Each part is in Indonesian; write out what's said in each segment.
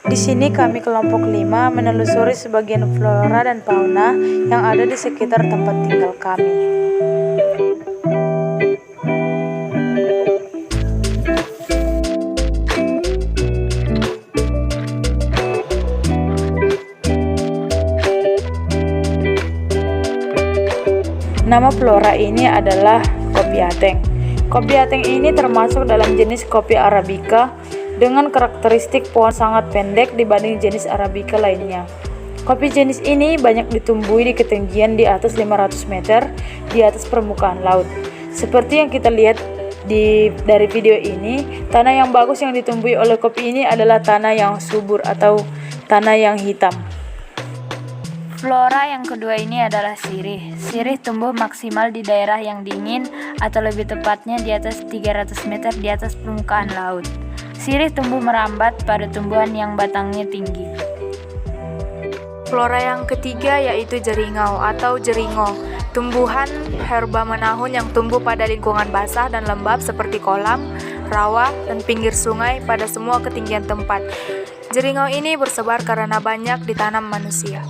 Di sini kami kelompok 5 menelusuri sebagian flora dan fauna yang ada di sekitar tempat tinggal kami. Nama flora ini adalah kopi ateng. Kopi ateng ini termasuk dalam jenis kopi Arabica dengan karakteristik pohon sangat pendek dibanding jenis Arabica lainnya. Kopi jenis ini banyak ditumbuhi di ketinggian di atas 500 meter di atas permukaan laut. Seperti yang kita lihat dari video ini, tanah yang bagus yang ditumbuhi oleh kopi ini adalah tanah yang subur atau tanah yang hitam. Flora yang kedua ini adalah sirih. Sirih tumbuh maksimal di daerah yang dingin atau lebih tepatnya di atas 300 meter di atas permukaan laut. Sirih tumbuh merambat pada tumbuhan yang batangnya tinggi. Flora yang ketiga yaitu jeringau atau jeringo. Tumbuhan herba menahun yang tumbuh pada lingkungan basah dan lembab seperti kolam, rawa, dan pinggir sungai pada semua ketinggian tempat. Jeringau ini bersebar karena banyak ditanam manusia.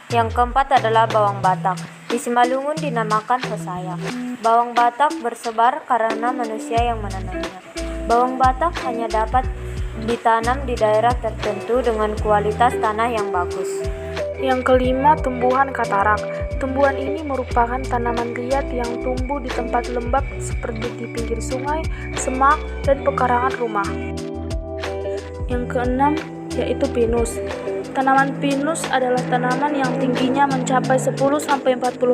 Yang keempat adalah bawang Batak. Di Simalungun dinamakan hosaya. Bawang Batak bersebar karena manusia yang menanamnya. Bawang Batak hanya dapat ditanam di daerah tertentu dengan kualitas tanah yang bagus. Yang kelima, tumbuhan katarak. Tumbuhan ini merupakan tanaman liat yang tumbuh di tempat lembab seperti di pinggir sungai, semak, dan pekarangan rumah. Yang keenam, yaitu pinus. Tanaman pinus adalah tanaman yang tingginya mencapai 10-40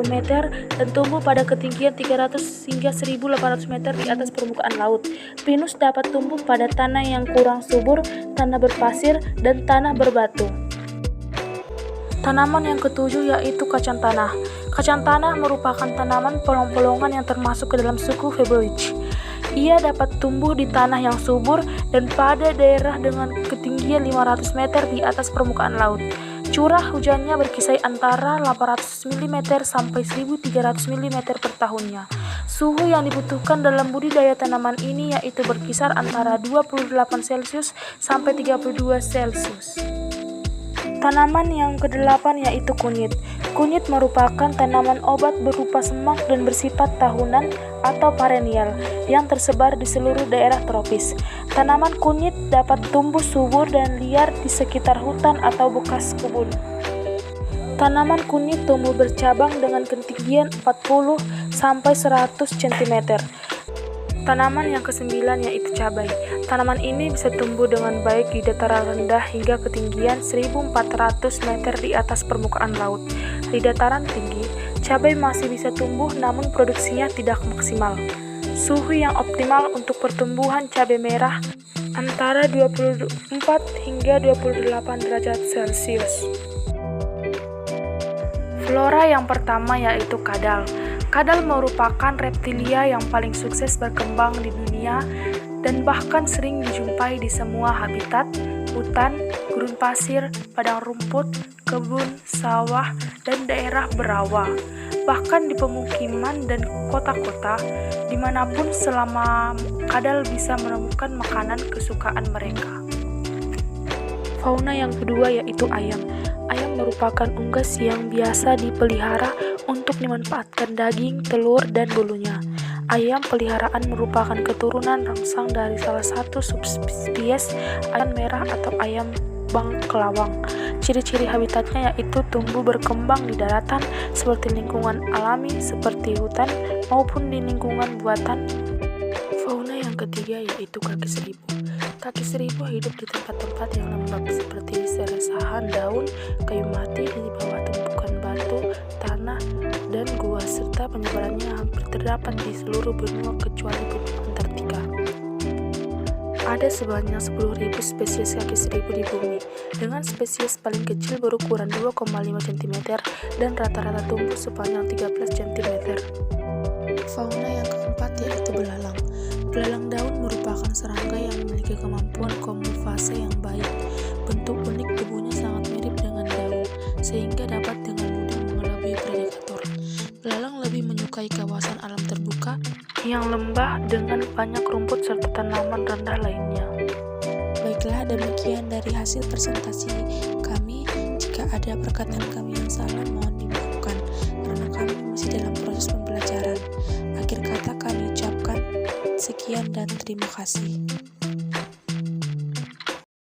meter dan tumbuh pada ketinggian 300 hingga 1800 meter di atas permukaan laut. Pinus dapat tumbuh pada tanah yang kurang subur, tanah berpasir, dan tanah berbatu. Tanaman yang ketujuh yaitu kacang tanah. Kacang tanah merupakan tanaman polong-polongan yang termasuk ke dalam suku Fabaceae. Ia dapat tumbuh di tanah yang subur dan pada daerah dengan ketinggian 500 meter di atas permukaan laut. Curah hujannya berkisar antara 800 mm sampai 1300 mm per tahunnya. Suhu yang dibutuhkan dalam budidaya tanaman ini yaitu berkisar antara 28 Celcius sampai 32 Celcius. Tanaman yang kedelapan yaitu kunyit. Kunyit merupakan tanaman obat berupa semak dan bersifat tahunan atau perennial yang tersebar di seluruh daerah tropis. Tanaman kunyit dapat tumbuh subur dan liar di sekitar hutan atau bekas kebun. Tanaman kunyit tumbuh bercabang dengan ketinggian 40 sampai 100 cm. Tanaman yang kesembilan yaitu cabai. Tanaman ini bisa tumbuh dengan baik di dataran rendah hingga ketinggian 1400 meter di atas permukaan laut. Di dataran tinggi, cabai masih bisa tumbuh namun produksinya tidak maksimal. Suhu yang optimal untuk pertumbuhan cabai merah antara 24 hingga 28 derajat Celcius. Flora yang pertama yaitu kadal. Kadal merupakan reptilia yang paling sukses berkembang di dunia dan bahkan sering dijumpai di semua habitat, hutan, gurun pasir, padang rumput, kebun, sawah, dan daerah berawa. Bahkan di pemukiman dan kota-kota, dimanapun selama kadal bisa menemukan makanan kesukaan mereka. Fauna yang kedua yaitu ayam. Ayam merupakan unggas yang biasa dipelihara untuk dimanfaatkan daging, telur, dan bulunya. Ayam peliharaan merupakan keturunan rangsang dari salah satu subspesies ayam merah atau ayam bangkelawang. Ciri-ciri habitatnya yaitu tumbuh berkembang di daratan seperti lingkungan alami seperti hutan maupun di lingkungan buatan. Fauna yang ketiga yaitu kaki seribu. Kaki seribu hidup di tempat-tempat yang lembab seperti di serasahan daun, kayu mati, di bawah tumpukan batu, tanah, dan gua, serta penyebarannya hampir terdapat di seluruh benua kecuali benua Antartika. Ada sebanyak 10.000 spesies kaki seribu di bumi, dengan spesies paling kecil berukuran 2,5 cm dan rata-rata tumbuh sepanjang 13 cm. Fauna yang keempat yaitu belalang. Belalang daun merupakan serangga yang memiliki kemampuan kamuflase yang baik. Bentuk unik tubuhnya sangat mirip dengan daun, sehingga dapat dengan mudah mengelabui predator. Belalang lebih menyukai kawasan alam terbuka yang lembah dengan banyak rumput serta tanaman rendah lainnya. Baiklah, demikian dari hasil presentasi kami. Jika ada perkataan kami yang salah, mohon dimaafkan karena kami masih dalam proses pembelajaran. Akhir kata kami ucapkan sekian dan terima kasih.